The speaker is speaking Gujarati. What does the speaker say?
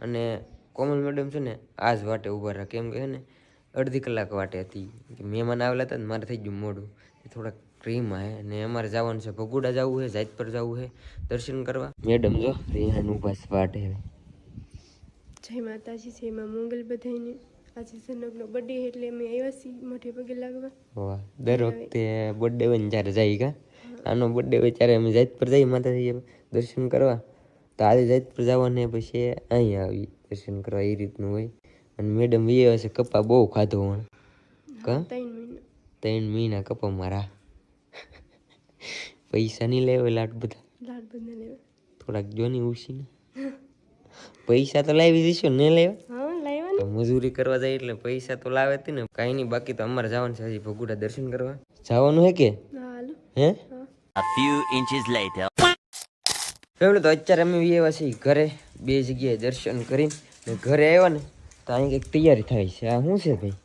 અને કોમલ મેડમ છે ને આ જ વાટે ઊભા રહ્યા, કેમ કે ને અડધી કલાક વાટે હતી. મહેમાન આવેલા હતા ને મારે થઈ ગયું મોડું, થોડાક ટ્રીમાં હે. અને અમારે જવાનું છે ભગુડા જવું છે, જાજપર જવું છે દર્શન કરવા. મેડમ જો રેહાન ઊભા છે વાટે. જય માતાજી, જય માં મંગલ બધાને. આજે સનકનો બર્થડે એટલે અમે આવ્યા છીએ મોઢે પગે લાગવા. વાહ, દર વખતે બર્થડે હોય ને ત્યારે જાય કા. આનો બર્થડે હોય ત્યારે અમે જાજપર જઈએ માતાજી દર્શન કરવા. તો આજે જાજપર જવાને પછી અહીંયા આવી દર્શન કરવા, એ રીતનું હોય. અને મેડમ એ હશે કપા બહુ ખાધો હોય કા, 3 મહિના કપા મારા. પૈસા નહીં લેવા લાડ બધા લેવા થોડાક જોની ઉછીને પૈસા તો લાવી દઈશું ને લેવા. હા લાવવા, મજૂરી કરવા જાય એટલે પૈસા તો લાવે જ ને. કાંઈ નહીં, બાકી તો અમારે જવાનું છે હજી ભગુડા દર્શન કરવા. જવાનું હે કે હે? A few inches later. Family તો અત્યારે અમે આવ્યા છીએ ઘરે, 2 જગ્યાએ દર્શન કરીને ઘરે આવ્યા ને તો અહીં કંઈક તૈયારી થાય છે. આ શું છે ભાઈ?